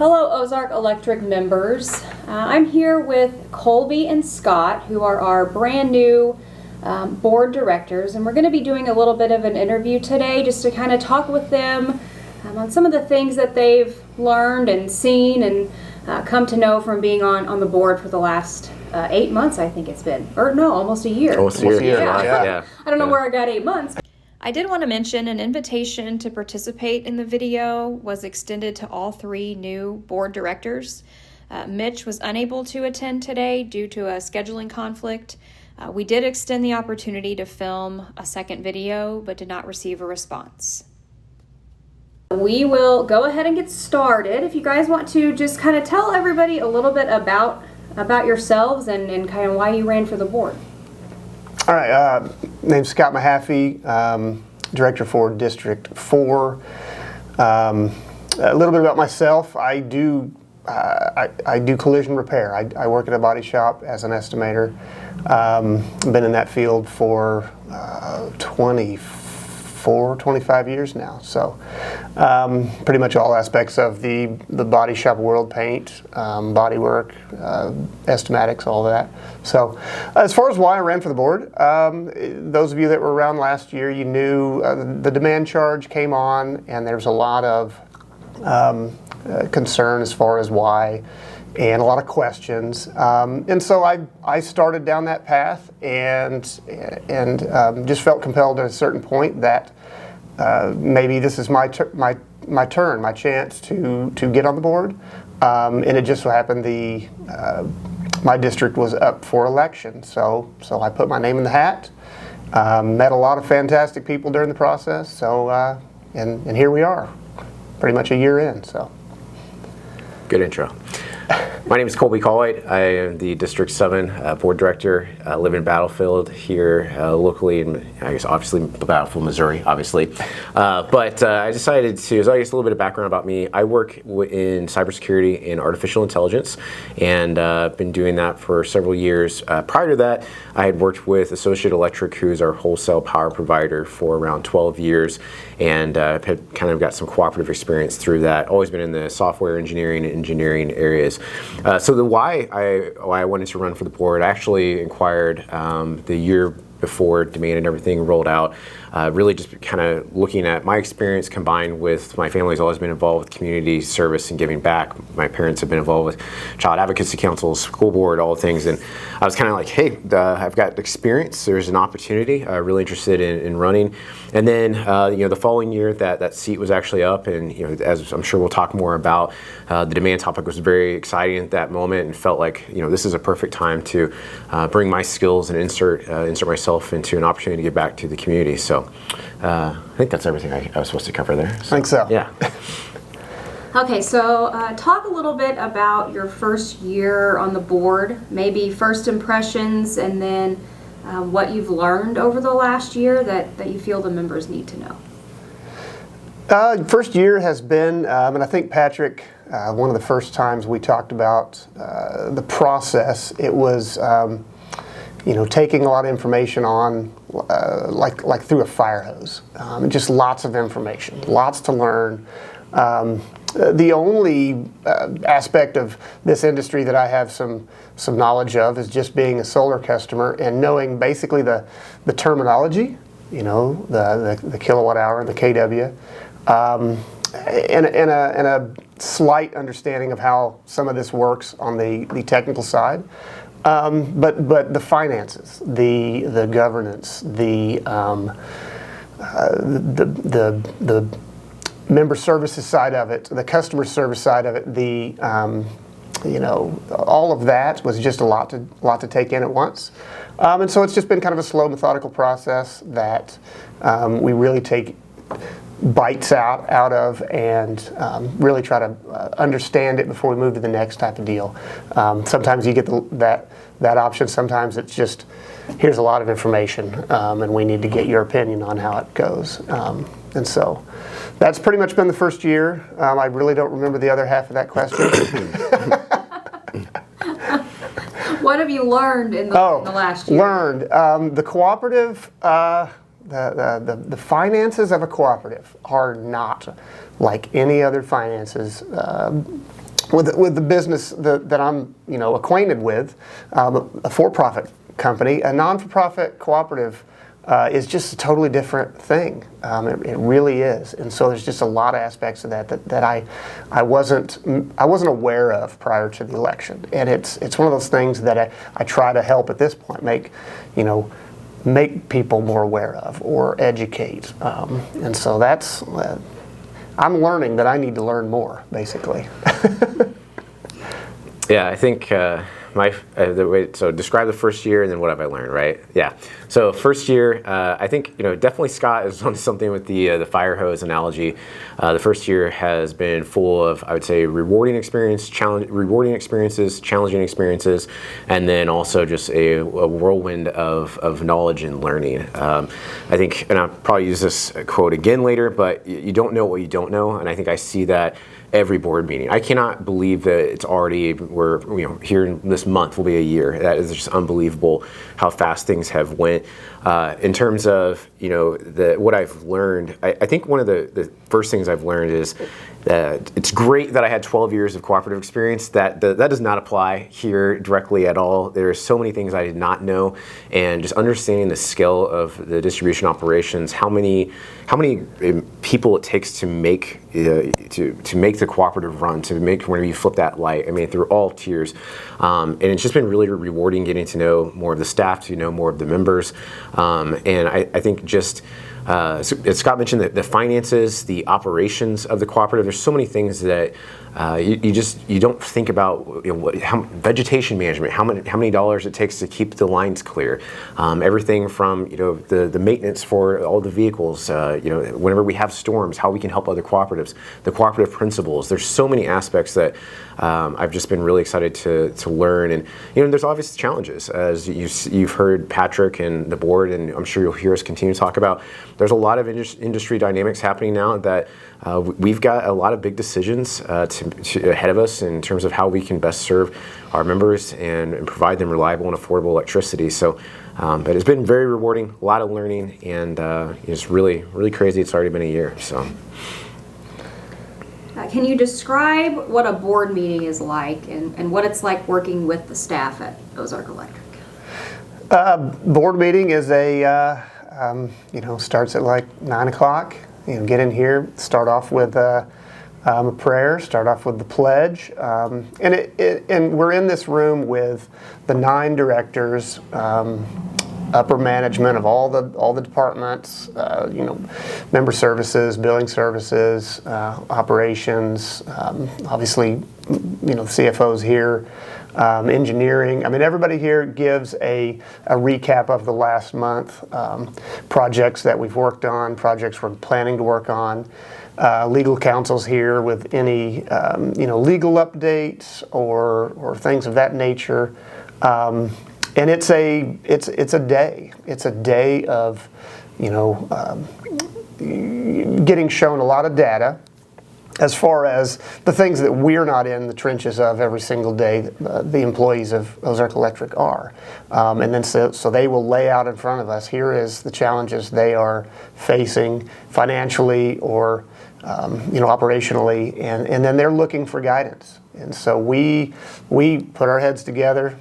Hello Ozark Electric members. I'm here with Kolby and Scott, who are our brand new board directors, and we're going to be doing a little bit of an interview today just to kind of talk with them on some of the things that they've learned and seen and come to know from being on the board for the last 8 months, I think it's been. Or no, almost a year. Almost a year. Yeah. I don't know where I got 8 months. I did want to mention an invitation to participate in the video was extended to all 3 new board directors. Mitch was unable to attend today due to a scheduling conflict. We did extend the opportunity to film a second video, but did not receive a response. We will go ahead and get started. If you guys want to just kind of tell everybody a little bit about yourselves and kind of why you ran for the board. All right, name's Scott Mahaffey, Director for District 4. A little bit about myself. I do collision repair. I work at a body shop as an estimator. Been in that field for 25 years now. So pretty much all aspects of the body shop world: paint, body work, estimatics, all of that. So as far as why I ran for the board, those of you that were around last year, you knew the demand charge came on, and there was a lot of concern as far as why, and a lot of questions. And so I started down that path and just felt compelled at a certain point that maybe this is my turn, my chance to get on the board. And it just so happened my district was up for election. So I put my name in the hat, met a lot of fantastic people during the process. So, and here we are, pretty much a year in, so. Good intro. My name is Kolby Kallweit. I am the District 7 Board Director. I live in Battlefield here locally, in, I guess, obviously, Battlefield, Missouri, obviously. But I decided to, so I guess a little bit of background about me. I work in cybersecurity and artificial intelligence, and I've been doing that for several years. Prior to that, I had worked with Associated Electric, who's our wholesale power provider, for around 12 years, and I've had kind of got some cooperative experience through that. Always been in the software engineering and engineering areas. So the why I wanted to run for the board, I actually inquired the year before demand and everything rolled out, really just kind of looking at my experience combined with my family's always been involved with community service and giving back. My parents have been involved with child advocacy councils, school board, all things, and I was kind of like, hey, I've got experience, there's an opportunity, really interested in running. And then the following year that seat was actually up, and as I'm sure we'll talk more about, the demand topic was very exciting at that moment, and felt like this is a perfect time to bring my skills and insert myself into an opportunity to give back to the community. So I think that's everything I was supposed to cover there. I think so. Yeah. Okay, so talk a little bit about your first year on the board, maybe first impressions, and then what you've learned over the last year that you feel the members need to know. First year has been, and I think Patrick, one of the first times we talked about the process, it was taking a lot of information on like through a fire hose. Just lots of information, lots to learn. The only aspect of this industry that I have some knowledge of is just being a solar customer and knowing basically the terminology, the kilowatt hour and the kW, and a slight understanding of how some of this works on the technical side. But the finances, the governance, the member services side of it, the customer service side of it, all of that was just a lot to take in at once. And so it's just been kind of a slow, methodical process that we really take bites out of and really try to understand it before we move to the next type of deal. Sometimes you get that option. Sometimes it's just, here's a lot of information and we need to get your opinion on how it goes. And so that's pretty much been the first year. I really don't remember the other half of that question. What have you learned in the last year? Learned. The cooperative, the finances of a cooperative are not like any other finances with the business that I'm acquainted with, a for-profit company, a non-for-profit cooperative is just a totally different thing. It really is, and so there's just a lot of aspects of that I wasn't aware of prior to the election, and it's one of those things that I try to help at this point make people more aware of or educate, and so that's. I'm learning that I need to learn more, basically. Yeah, I think so describe the first year and then what have I learned, right? Yeah. So first year, I think definitely Scott is on something with the fire hose analogy. The first year has been full of, I would say, rewarding experiences, challenging experiences, and then also just a whirlwind of knowledge and learning. I think, and I'll probably use this quote again later, but you don't know what you don't know, and I think I see that every board meeting. I cannot believe that it's already, we're here in this month will be a year. That is just unbelievable how fast things have went. In terms of what I've learned, I think one of the first things I've learned is that it's great that I had 12 years of cooperative experience. That does not apply here directly at all. There are so many things I did not know, and just understanding the scale of the distribution operations, how many people it takes to make the cooperative run, to make whenever you flip that light. I mean, through all tiers, and it's just been really rewarding getting to know more of the staff, to know more of the members, and I think just. So as Scott mentioned, the finances, the operations of the cooperative. There's so many things that you don't think about. Vegetation management, how many dollars it takes to keep the lines clear. Everything from the maintenance for all the vehicles. Whenever we have storms, how we can help other cooperatives. The cooperative principles. There's so many aspects that I've just been really excited to learn. And there's obvious challenges, as you've heard Patrick and the board, and I'm sure you'll hear us continue to talk about. There's a lot of industry dynamics happening now that we've got a lot of big decisions ahead of us in terms of how we can best serve our members and provide them reliable and affordable electricity. So, but it's been very rewarding, a lot of learning, and it's really, really crazy. It's already been a year. So, can you describe what a board meeting is like and what it's like working with the staff at Ozark Electric? Board meeting is starts at like 9 o'clock. Get in here, start off with a prayer, start off with the pledge, and we're in this room with the 9 directors, upper management of all the departments, member services, billing services, operations, obviously, the CFO's here. Engineering. I mean, everybody here gives a recap of the last month, projects that we've worked on, projects we're planning to work on. Legal counsel's here with any legal updates or things of that nature. And it's a day. It's a day of getting shown a lot of data, as far as the things that we're not in the trenches of every single day, the employees of Ozark Electric are. And then so they will lay out in front of us, here is the challenges they are facing financially or operationally, and then they're looking for guidance. And so we put our heads together,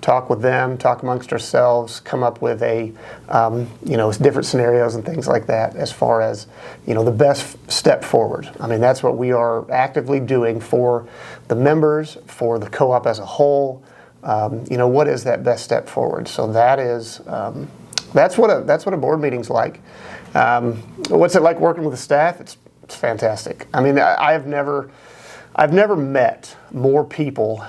talk with them, talk amongst ourselves, come up with different scenarios and things like that as far as, the best step forward. I mean, that's what we are actively doing for the members, for the co-op as a whole. What is that best step forward? So that is, that's what a board meeting's like. What's it like working with the staff? It's fantastic. I mean, I've never met more people,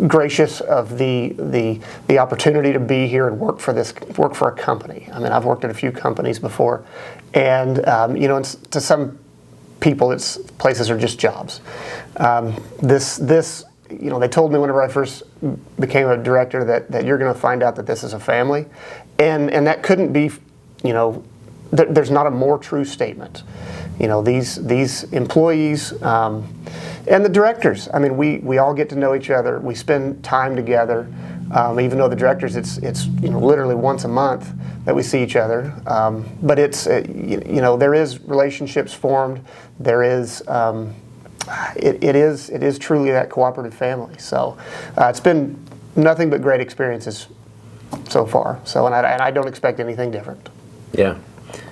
gracious of the opportunity to be here and work for a company. I mean, I've worked at a few companies before, and to some people, places are just jobs. They told me whenever I first became a director that you're going to find out that this is a family, and that couldn't be, there's not a more true statement. These employees and the directors. I mean, we all get to know each other. We spend time together. Even though the directors, it's literally once a month that we see each other. But it's there is relationships formed. There is it is truly that cooperative family. So it's been nothing but great experiences so far. So and I don't expect anything different. Yeah.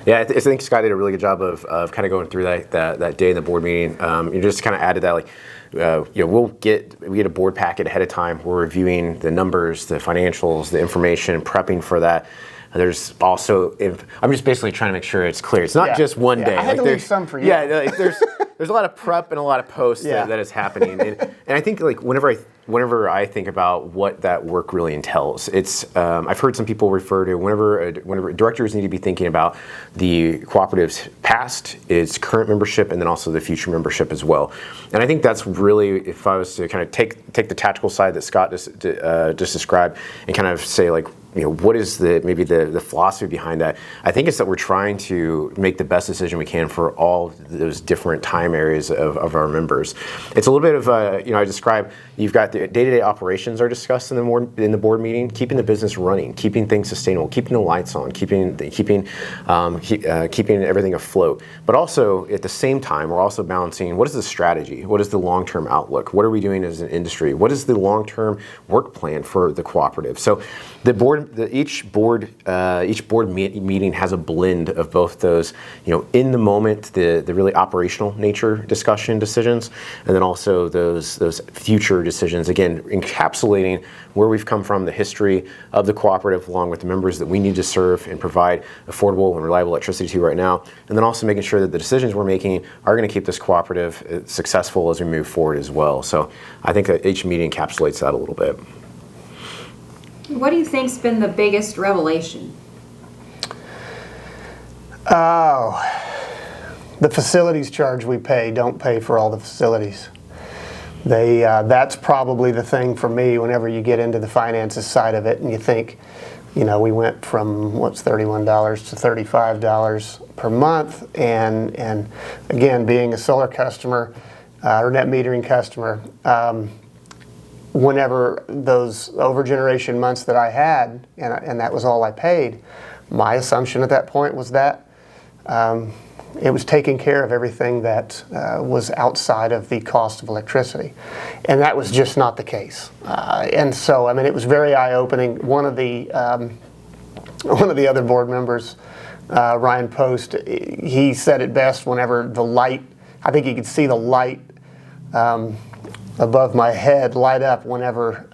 Yeah, I think Scott did a really good job of kind of going through that day in the board meeting. You just kind of added that, like, we get a board packet ahead of time. We're reviewing the numbers, the financials, the information, prepping for that. There's also, I'm just basically trying to make sure it's clear. It's not just one day. I had to leave some for you. Yeah, like, there's a lot of prep and a lot of posts that is happening. And I think, like, whenever I think about what that work really entails, it's I've heard some people refer to whenever directors need to be thinking about the cooperative's past, its current membership, and then also the future membership as well. And I think that's really, if I was to kind of take the tactical side that Scott just described and kind of say, like, what is maybe the philosophy behind that? I think it's that we're trying to make the best decision we can for all those different time areas of our members. It's a little bit of I describe, you've got the day-to-day operations are discussed in the board meeting, keeping the business running, keeping things sustainable, keeping the lights on, keeping everything afloat. But also at the same time, we're also balancing, what is the strategy? What is the long-term outlook? What are we doing as an industry? What is the long-term work plan for the cooperative? So each board meeting has a blend of both those, in the moment, the really operational nature discussion decisions, and then also those future decisions, again, encapsulating where we've come from, the history of the cooperative, along with the members that we need to serve and provide affordable and reliable electricity to right now, and then also making sure that the decisions we're making are going to keep this cooperative successful as we move forward as well. So I think that each meeting encapsulates that a little bit. What do you think's been the biggest revelation? Oh, the facilities charge we pay don't pay for all the facilities. That's probably the thing for me whenever you get into the finances side of it and you think, we went from $31 to $35 per month, and again, being a solar customer or net metering customer, whenever those overgeneration months that I had, and that was all I paid, my assumption at that point was that it was taking care of everything that was outside of the cost of electricity. And that was just not the case. And so, it was very eye-opening. One of the other board members, Ryan Post, he said it best whenever the light, I think he could see the light above my head light up whenever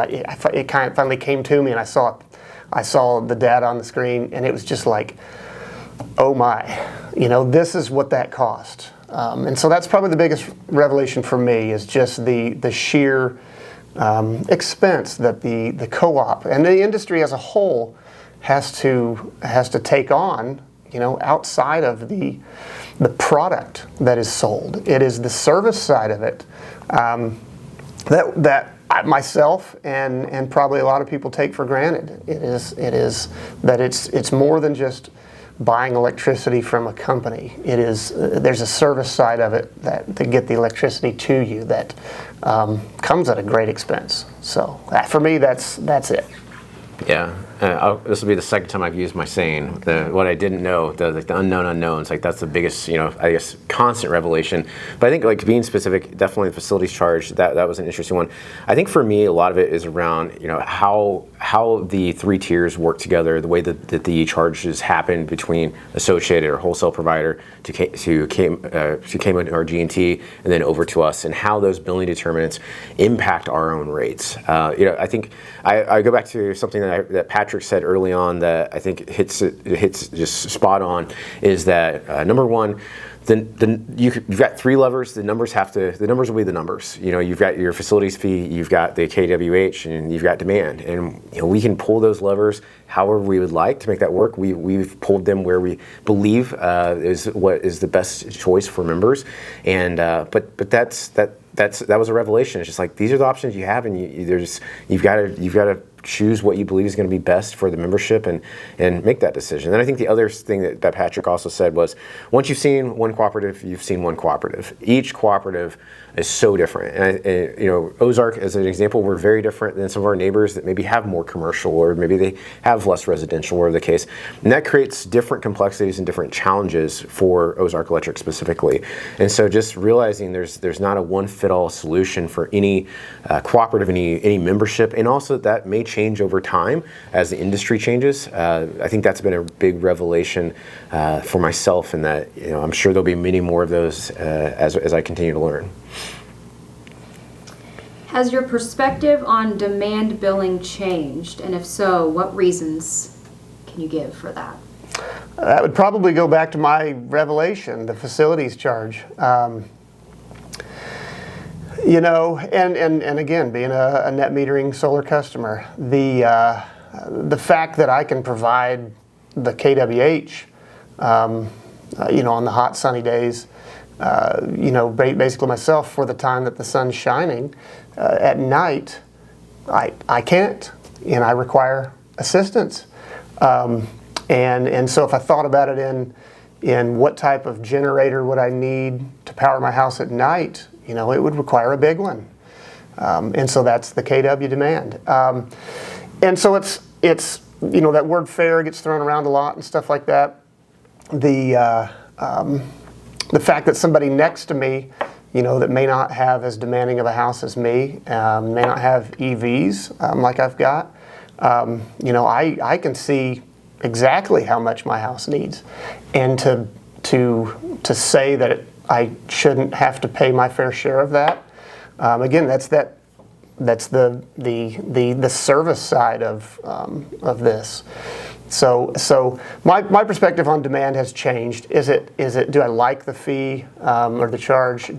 it kind of finally came to me, and I saw the data on the screen, and it was just like, oh my, this is what that cost. And so that's probably the biggest revelation for me, is just the sheer expense that the co-op and the industry as a whole has to take on, outside of the product that is sold. It is the service side of it that I, myself and probably a lot of people take for granted. It is that it's more than just buying electricity from a company. It is there's a service side of it that to get the electricity to you that comes at a great expense. So for me, that's it. Yeah, this will be the second time I've used my saying. What I didn't know, the unknown unknowns, that's the biggest, I guess, constant revelation. But I think, being specific, definitely the facilities charge, that was an interesting one. I think for me, a lot of it is around, how the three tiers work together, the way that the charges happen between associated or wholesale provider to KMO or G&T, and then over to us, and how those billing determinants impact our own rates. I think I go back to something that Patrick said early on that I think hits just spot on, is that number one, you've got three levers. The numbers will be the numbers. You've got your facilities fee, you've got the KWH, and you've got demand. And we can pull those levers however we would like to make that work. We've pulled them where we believe is what is the best choice for members. And but that was a revelation. It's just like, these are the options you have, and you've got to choose what you believe is going to be best for the membership and make that decision. And I think the other thing that Patrick also said was, once you've seen one cooperative, you've seen one cooperative. Each cooperative is so different. And Ozark, as an example, we're very different than some of our neighbors that maybe have more commercial, or maybe they have less residential, or the case. And that creates different complexities and different challenges for Ozark Electric specifically. And so just realizing there's not a one-fit-all solution for any cooperative, any membership, and also that may change over time as the industry changes. I think that's been a big revelation for myself, and that I'm sure there'll be many more of those as I continue to learn. Has your perspective on demand billing changed? And if so, what reasons can you give for that? That would probably go back to my revelation, the facilities charge. And again, being a net metering solar customer, the fact that I can provide the KWH, on the hot sunny days, basically myself for the time that the sun's shining, at night, I can't, and I require assistance. And so if I thought about it in what type of generator would I need to power my house at night, it would require a big one. And so that's the KW demand. And so it's that word fair gets thrown around a lot and stuff like that. The fact that somebody next to me, that may not have as demanding of a house as me, may not have EVs like I've got, I can see exactly how much my house needs, and to say that I shouldn't have to pay my fair share of that. Again, that's the service side of this. So my perspective on demand has changed. Is it do I like the fee or the charge?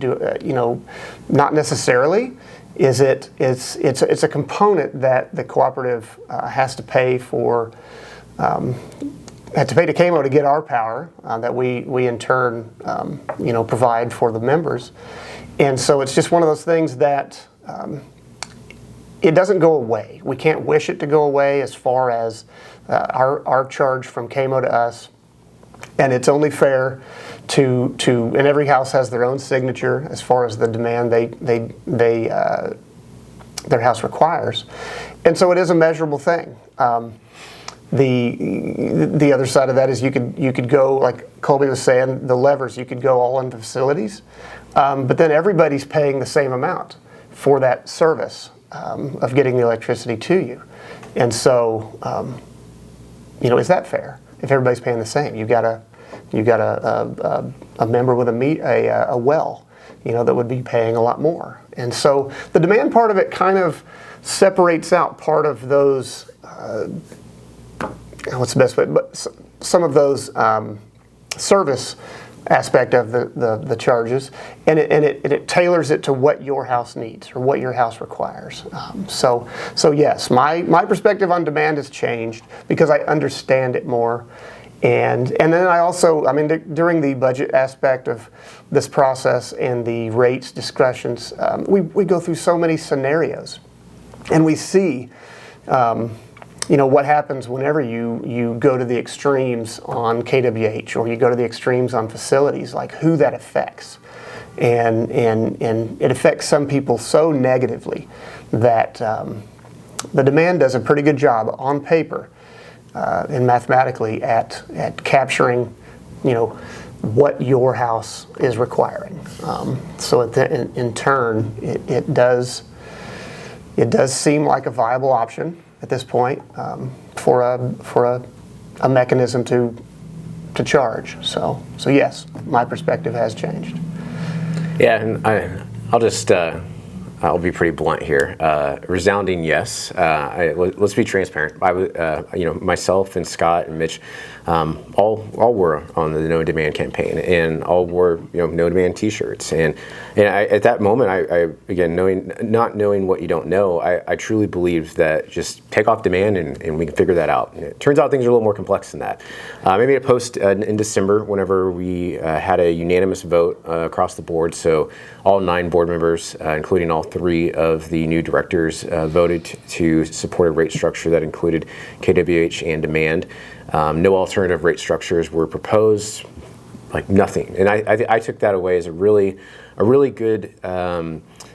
Not necessarily. It's a component that the cooperative has to pay for. Had to pay to KMO to get our power that we in turn provide for the members. And so it's just one of those things that it doesn't go away. We can't wish it to go away as far as our charge from KMO to us. And it's only fair to and every house has their own signature as far as the demand their house requires. And so it is a measurable thing. The other side of that is you could go, like Kolby was saying, the levers, you could go all into facilities, but then everybody's paying the same amount for that service of getting the electricity to you. And so, is that fair? If everybody's paying the same, you've got a member with a well, that would be paying a lot more. And so the demand part of it kind of separates out part of those. What's the best way? But some of those service aspect of the charges, and it tailors it to what your house needs or what your house requires. So yes, my perspective on demand has changed because I understand it more, and then I also, during the budget aspect of this process and the rates discussions, we go through so many scenarios, and we see. What happens whenever you go to the extremes on KWH or you go to the extremes on facilities, like who that affects. And it affects some people so negatively that the demand does a pretty good job on paper and mathematically at capturing, what your house is requiring. So in turn, it does seem like a viable option at this point for a mechanism to charge. So yes, my perspective has changed. Yeah, and I'll be pretty blunt here. Resounding yes. Let's be transparent. Myself and Scott and Mitch, all were on the No Demand campaign, and all wore No Demand T-shirts. And at that moment, I again not knowing what you don't know, I truly believed that just take off demand and we can figure that out. And it turns out things are a little more complex than that. I made a post in December whenever we had a unanimous vote across the board. So all 9 board members, including all 3 of the new directors, voted to support a rate structure that included KWH and demand. No alternative rate structures were proposed, like nothing. And I took that away as a really a really good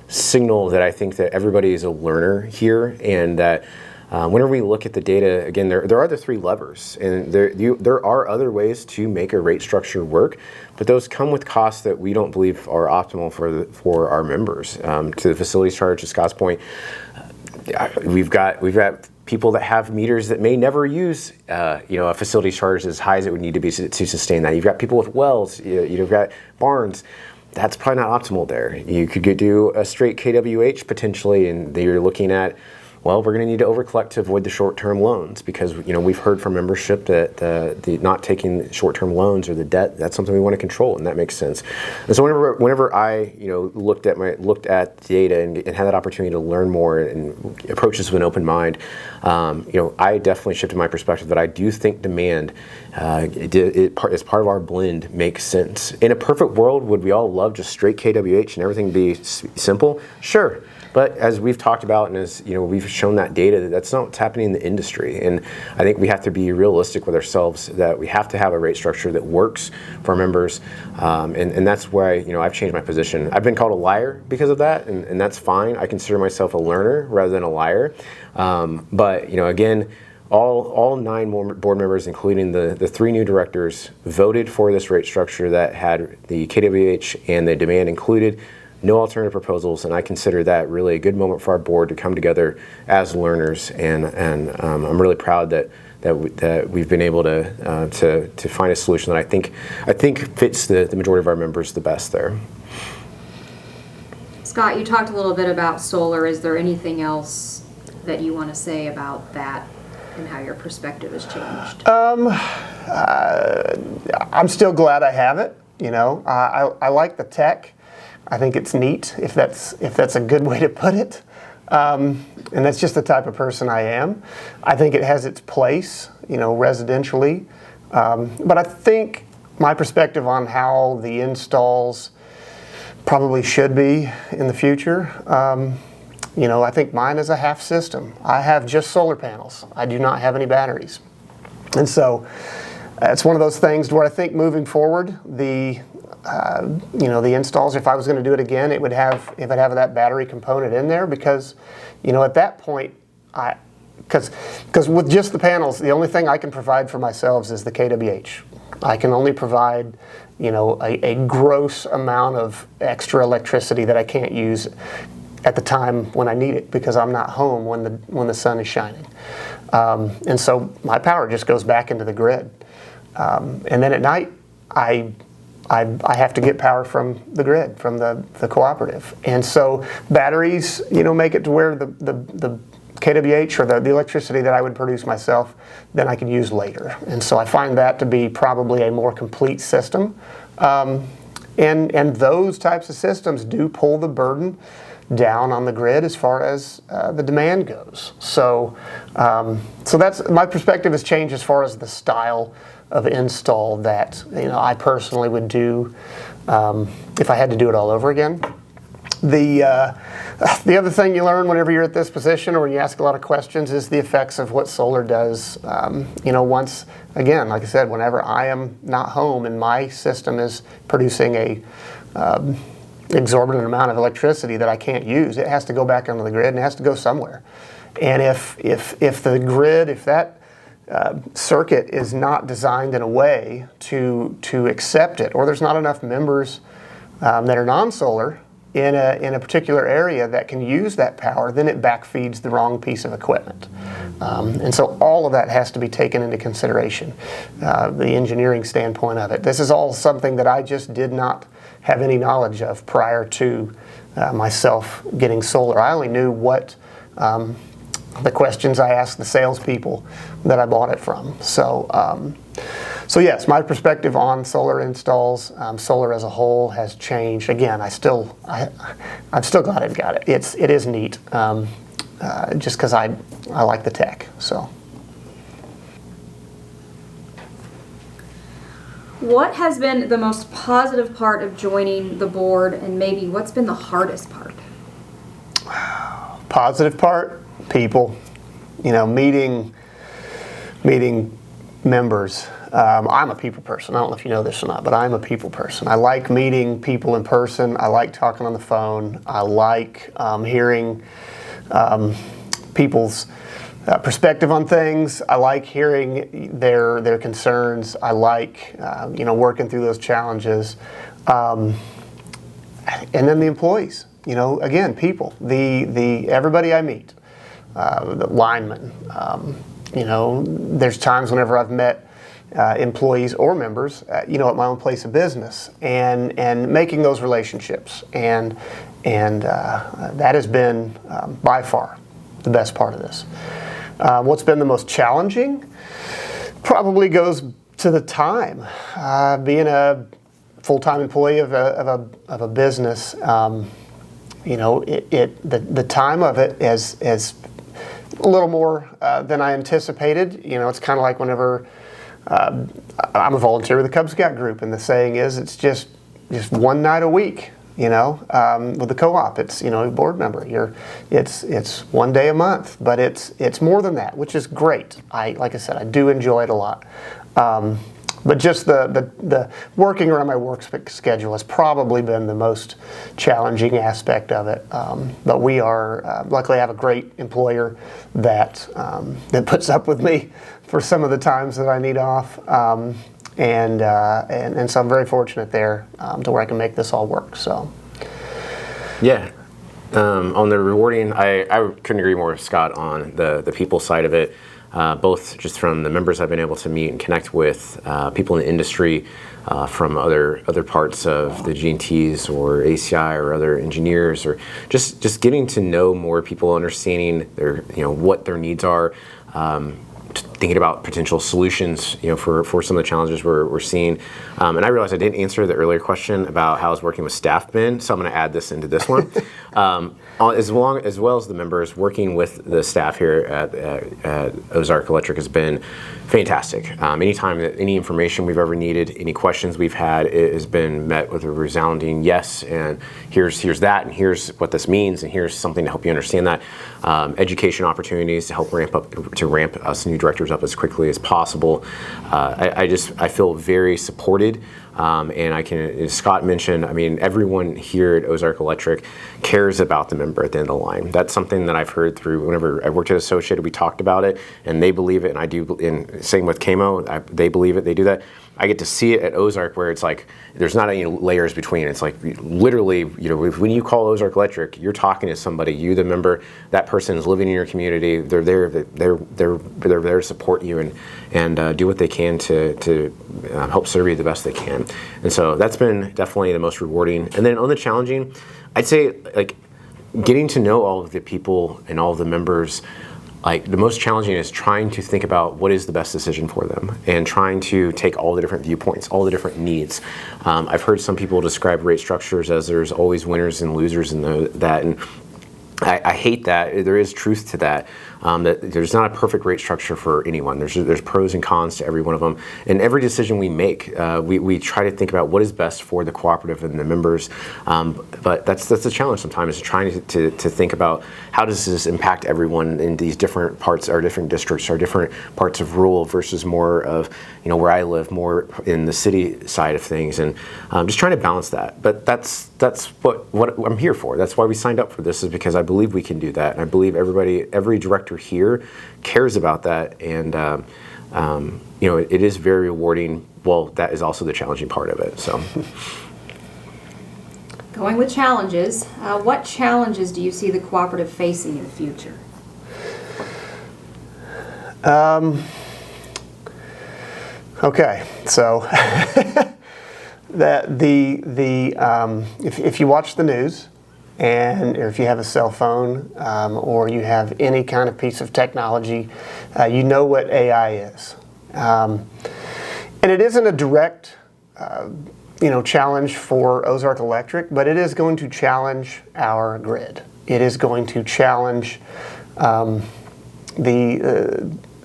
signal that I think that everybody is a learner here, and that whenever we look at the data, again, there are the three levers, and there are other ways to make a rate structure work, but those come with costs that we don't believe are optimal for our members. To the facilities charge, to Scott's point, we've got people that have meters that may never use a facilities charge as high as it would need to be to sustain that. You've got people with wells, you've got barns. That's probably not optimal there. You could do a straight KWH potentially, and you're looking at, well, we're going to need to overcollect to avoid the short-term loans, because we've heard from membership that the not taking short-term loans or the debt, that's something we want to control, and that makes sense. And so whenever I looked at data and had that opportunity to learn more and approach this with an open mind, I definitely shifted my perspective that I do think demand as part of our blend makes sense. In a perfect world, would we all love just straight KWH and everything be simple? Sure. But as we've talked about, and as we've shown that data, that's not what's happening in the industry. And I think we have to be realistic with ourselves that we have to have a rate structure that works for our members. And that's why I've changed my position. I've been called a liar because of that, and that's fine. I consider myself a learner rather than a liar. But again, all 9 board members, including the 3 new directors, voted for this rate structure that had the KWH and the demand included. No alternative proposals, and I consider that really a good moment for our board to come together as learners, and I'm really proud that we've been able to find a solution that I think fits the majority of our members the best there. Scott, you talked a little bit about solar. Is there anything else that you want to say about that and how your perspective has changed? I'm still glad I have it. I like the tech. I think it's neat, if that's a good way to put it. And that's just the type of person I am. I think it has its place, residentially. But I think my perspective on how the installs probably should be in the future, I think mine is a half system. I have just solar panels. I do not have any batteries. And so it's one of those things where I think moving forward, the installs, if I was going to do it again, it would have that battery component in there, because, at that point, because with just the panels, the only thing I can provide for myself is the KWH. I can only provide, a gross amount of extra electricity that I can't use at the time when I need it, because I'm not home when the sun is shining. And so my power just goes back into the grid. And then at night, I have to get power from the grid, from the cooperative. And so batteries, make it to where the KWH or the electricity that I would produce myself, then I can use later. And so I find that to be probably a more complete system. And those types of systems do pull the burden down on the grid as far as the demand goes. So that's, my perspective has changed as far as the style of install that I personally would do if I had to do it all over again. The other thing you learn whenever you're at this position, or when you ask a lot of questions, is the effects of what solar does. Once again, like I said, whenever I am not home and my system is producing a exorbitant amount of electricity that I can't use, it has to go back onto the grid and it has to go somewhere. And if the grid, if that circuit is not designed in a way to accept it, or there's not enough members that are non-solar in a particular area that can use that power, then it backfeeds the wrong piece of equipment. And so all of that has to be taken into consideration, the engineering standpoint of it. This is all something that I just did not have any knowledge of prior to myself getting solar. I only knew what the questions I asked the salespeople that I bought it from. So yes, my perspective on solar installs, solar as a whole, has changed. Again, I'm still glad I've got it. It is neat, just because I like the tech. So. What has been the most positive part of joining the board, and maybe what's been the hardest part? Positive part, people. Meeting members. I'm a people person. I don't know if you know this or not, but I'm a people person. I like meeting people in person. I like talking on the phone. I like hearing people's perspective on things. I like hearing their concerns. I like working through those challenges. And then the employees. Again, people. The everybody I meet. The linemen. There's times whenever I've met employees or members, at my own place of business, and making those relationships, and that has been by far the best part of this. What's been the most challenging probably goes to the time. Being a full-time employee of a business, the time of it is a little more than I anticipated. It's kind of like whenever I'm a volunteer with the Cub Scout group, and the saying is it's just one night a week. With the co-op, it's a board member. It's one day a month, but it's more than that, which is great. Like I said, I do enjoy it a lot. But just the working around my work schedule has probably been the most challenging aspect of it. But we are luckily I have a great employer that puts up with me for some of the times that I need off. And so I'm very fortunate there to where I can make this all work. So, yeah, on the rewarding, I couldn't agree more with Scott on the people side of it. Both just from the members I've been able to meet and connect with, people in the industry, from other parts of the G&Ts or ACI or other engineers, or just getting to know more people, understanding their what their needs are. Thinking about potential solutions, for some of the challenges we're seeing. And I realized I didn't answer the earlier question about how I was working with staff been, so I'm going to add this into this one. As well as the members, working with the staff here at Ozark Electric has been fantastic. Anytime that any information we've ever needed, any questions we've had, it has been met with a resounding yes, and here's that, and here's what this means, and here's something to help you understand that. Education opportunities to help ramp us new directors up as quickly as possible. I feel very supported. And as Scott mentioned, everyone here at Ozark Electric cares about the member at the end of the line. That's something that I've heard through whenever I worked at Associated, we talked about it, and they believe it, and I do, and same with KMO, they believe it, they do that. I get to see it at Ozark where it's like, there's not any layers between. It's like literally, when you call Ozark Electric, you're talking to somebody, you the member, that person is living in your community, they're there to support you and do what they can to help serve you the best they can. And so that's been definitely the most rewarding. And then on the challenging, I'd say getting to know all of the people and all of the members. The most challenging is trying to think about what is the best decision for them, and trying to take all the different viewpoints, all the different needs. I've heard some people describe rate structures as there's always winners and losers in that, and I hate that. There is truth to that. That there's not a perfect rate structure for anyone. There's pros and cons to every one of them. And every decision we make, we try to think about what is best for the cooperative and the members. But that's the challenge sometimes, is trying to think about how does this impact everyone in these different parts, our different districts, our different parts of rural versus more of where I live, more in the city side of things, and just trying to balance that. But that's what I'm here for. That's why we signed up for this, is because I believe we can do that, and I believe every director here cares about that, and it is very rewarding. Well, that is also the challenging part of it. So, going with challenges, what challenges do you see the cooperative facing in the future? Okay, so if you watch the news, or if you have a cell phone, or you have any kind of piece of technology, you know what AI is. And it isn't a direct challenge for Ozark Electric, but it is going to challenge our grid. It is going to challenge the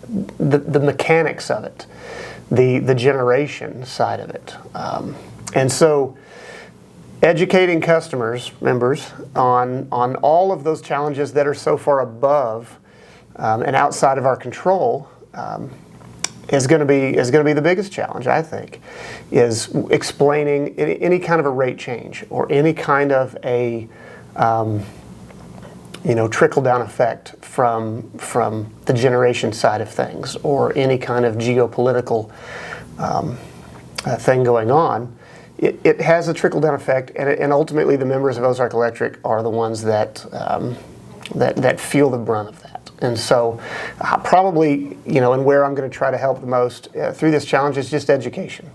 mechanics of it, the generation side of it. And so educating members on all of those challenges that are so far above and outside of our control is going to be the biggest challenge, I think, is explaining any kind of a rate change or any kind of a trickle down effect from the generation side of things, or any kind of geopolitical thing going on. It has a trickle down effect, and ultimately the members of Ozark Electric are the ones that that feel the brunt of that. And so probably, and where I'm going to try to help the most through this challenge is just education.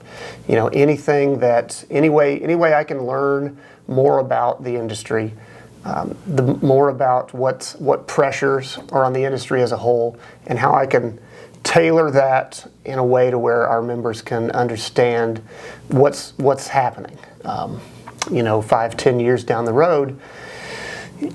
Anything that, any way I can learn more about the industry, the more about what pressures are on the industry as a whole, and how I can tailor that in a way to where our members can understand what's happening. 5-10 years down the road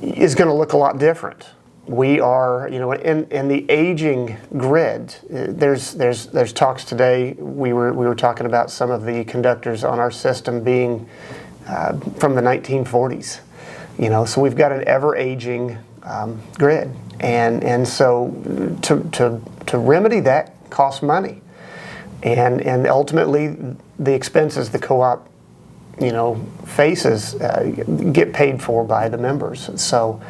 is going to look a lot different. We are, in the aging grid. There's talks today. We were talking about some of the conductors on our system being from the 1940s. So we've got an ever aging grid, and so to remedy that costs money, and ultimately the expenses the co-op faces get paid for by the members. So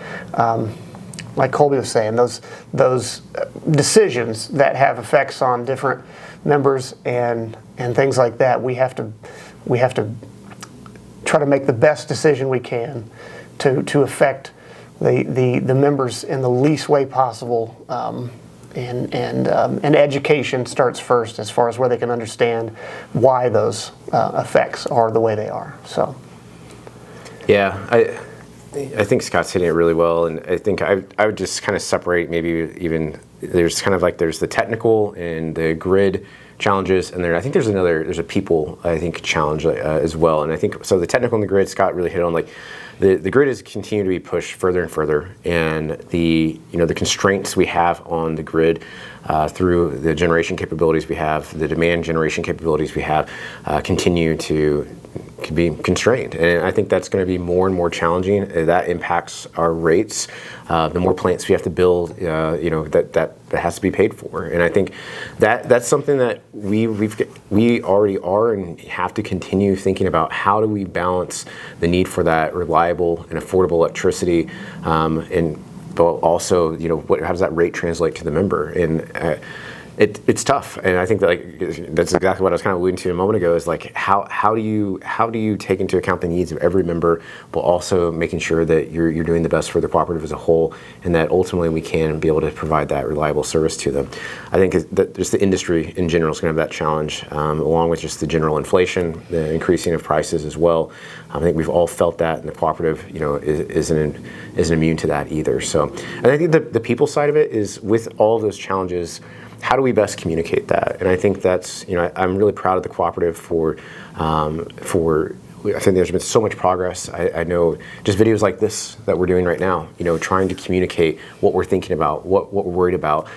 like Kolby was saying, those decisions that have effects on different members and things like that, we have to try to make the best decision we can to affect the members in the least way possible. And education starts first, as far as where they can understand why those effects are the way they are. So, yeah, I think Scott's hitting it really well, and I think I would just kind of separate maybe even there's the technical and the grid challenges, and I think there's a people challenge as well. And I think so the technical and the grid, Scott really hit on the grid is continuing to be pushed further and further, and the constraints we have on the grid through the generation capabilities we have, the demand generation capabilities we have, continue to be constrained, and I think that's going to be more and more challenging. That impacts our rates. The more plants we have to build, that has to be paid for, and I think that's something that we already are and have to continue thinking about. How do we balance the need for that reliable and affordable electricity, but also how does that rate translate to the member? And it's tough, and I think that that's exactly what I was kind of alluding to a moment ago. Is how do you take into account the needs of every member, while also making sure that you're doing the best for the cooperative as a whole, and that ultimately we can be able to provide that reliable service to them. I think that just the industry in general is going to have that challenge, along with just the general inflation, the increasing of prices as well. I think we've all felt that, and the cooperative, isn't immune to that either. So, and I think the people side of it is, with all of those challenges, how do we best communicate that? And I think that's, I'm really proud of the cooperative for I think there's been so much progress. I know just videos like this that we're doing right now, trying to communicate what we're thinking about, what we're worried about,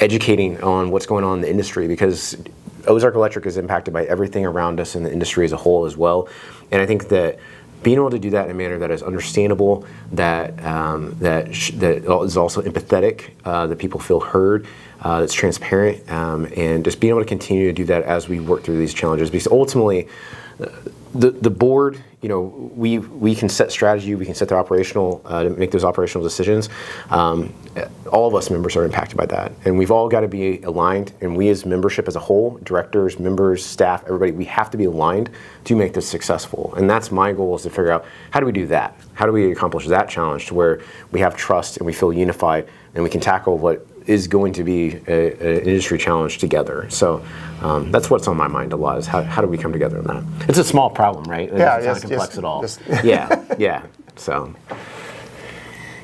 educating on what's going on in the industry, because Ozark Electric is impacted by everything around us in the industry as a whole as well. And I think that being able to do that in a manner that is understandable, that is also empathetic, that people feel heard, that's transparent, and just being able to continue to do that as we work through these challenges. Because ultimately, the board, we can set strategy, we can set the operational, make those operational decisions. All of us members are impacted by that, and we've all got to be aligned. And we as membership as a whole, directors, members, staff, everybody, we have to be aligned to make this successful. And that's my goal, is to figure out, how do we do that? How do we accomplish that challenge to where we have trust and we feel unified, and we can tackle what is going to be an industry challenge together. So that's what's on my mind a lot, is how do we come together on that? It's a small problem, right? It's not complex at all. Yeah. So,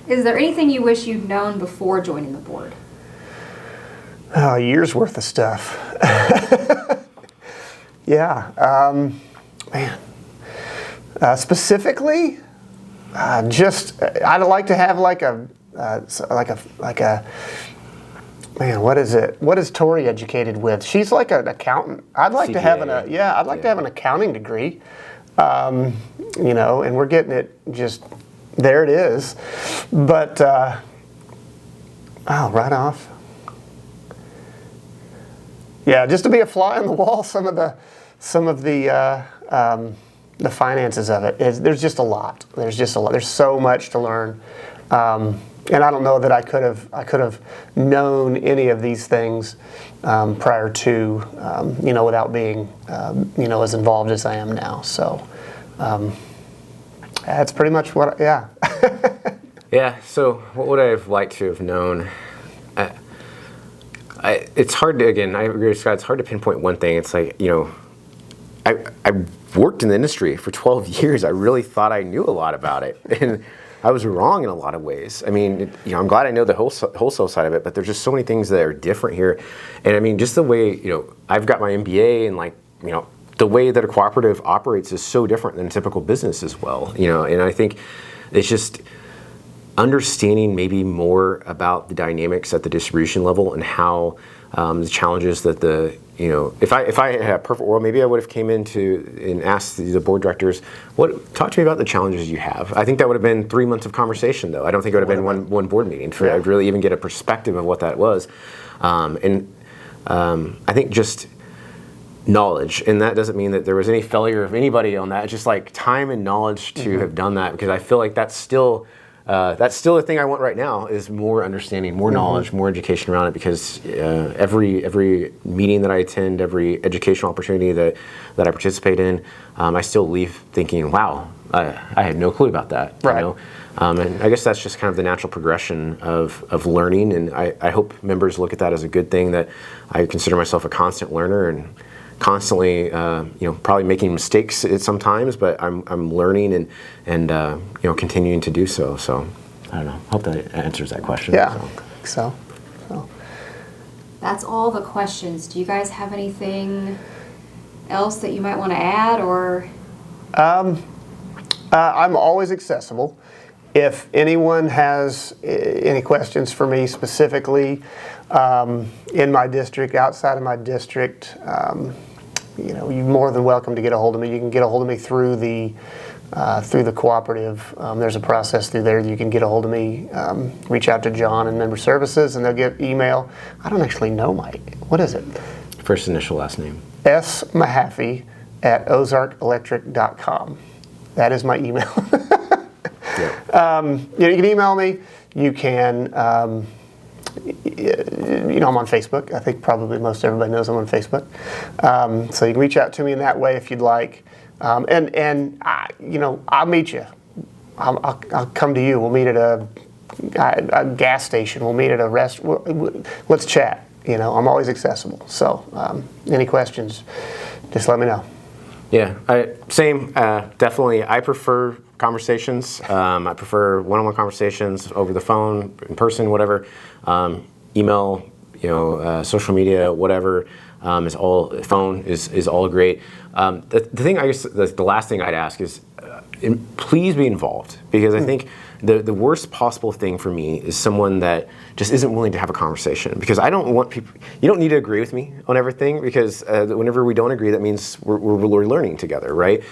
is there anything you wish you'd known before joining the board? A year's worth of stuff. Yeah, man. Specifically, I'd like to have like a man, what is it? What is Tori educated with? She's like an accountant. I'd like to have to have an accounting degree. And we're getting it just there. It is, but right off. Yeah, just to be a fly on the wall, some of the finances of it there's just a lot. There's so much to learn, and I don't know that I could have known any of these things prior to without being as involved as I am now. So that's pretty much what. Yeah. Yeah. So what would I have liked to have known? It's hard to, again, I agree with Scott, it's hard to pinpoint one thing. It's like, I worked in the industry for 12 years. I really thought I knew a lot about it. And I was wrong in a lot of ways. I mean, I'm glad I know the wholesale side of it, but there's just so many things that are different here. And I mean, just the way, I've got my MBA and the way that a cooperative operates is so different than typical business as well. And I think it's just understanding maybe more about the dynamics at the distribution level and how the challenges that if I had a perfect world, maybe I would have came into and asked the board directors, talk to me about the challenges you have. I think that would have been 3 months of conversation, though. I don't think it would have been one board meeting for I'd really even get a perspective of what that was. I think just knowledge, and that doesn't mean that there was any failure of anybody on that. It's just like time and knowledge to have done that, because I feel like that's still the thing I want right now, is more understanding, more knowledge, more education around it, because every meeting that I attend, every educational opportunity that I participate in, I still leave thinking, wow, I had no clue about that. Right. And I guess that's just kind of the natural progression of learning, and I hope members look at that as a good thing, that I consider myself a constant learner and constantly, probably making mistakes sometimes, but I'm learning and continuing to do so. So I don't know. Hope that answers that question. Yeah, I think so. That's all the questions. Do you guys have anything else that you might want to add, or? I'm always accessible. If anyone has any questions for me specifically in my district, outside of my district, you're more than welcome to get a hold of me. You can get a hold of me through the cooperative. There's a process through there. You can get a hold of me. Reach out to John in Member Services, and they'll get email. I don't actually know what is it? First initial, last name. S. Mahaffey at ozarkelectric.com. That is my email. You can email me. You can, I'm on Facebook. I think probably most everybody knows I'm on Facebook. So you can reach out to me in that way if you'd like. And I'll meet you. I'll come to you. We'll meet at a gas station. We'll meet at a restaurant. Let's chat. I'm always accessible. So any questions, just let me know. Yeah, same. Definitely, I prefer conversations. I prefer one-on-one conversations over the phone, in person, whatever. Email, social media, whatever. Is all phone is all great. The thing, I guess, the last thing I'd ask is, please be involved, because I think the worst possible thing for me is someone that just isn't willing to have a conversation, because I don't want people. You don't need to agree with me on everything, because whenever we don't agree, that means we're learning together, right?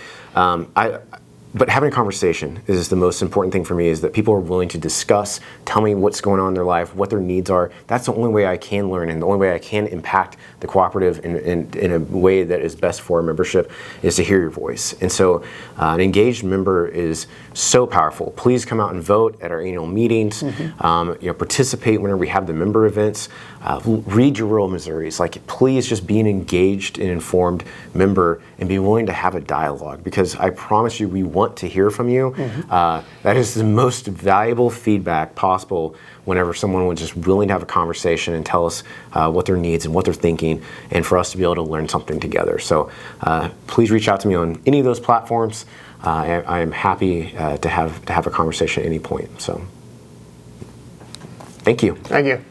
But having a conversation is the most important thing for me, is that people are willing to discuss, tell me what's going on in their life, what their needs are. That's the only way I can learn, and the only way I can impact the cooperative in a way that is best for our membership, is to hear your voice. And so an engaged member is so powerful. Please come out and vote at our annual meetings. Participate whenever we have the member events. Read your rural Missouris. Please just be an engaged and informed member, and be willing to have a dialogue, because I promise you, we want to hear from you. That is the most valuable feedback possible, whenever someone was just willing to have a conversation and tell us what their needs and what they're thinking, and for us to be able to learn something together. So please reach out to me on any of those platforms. I am happy to have a conversation at any point. So thank you. Thank you.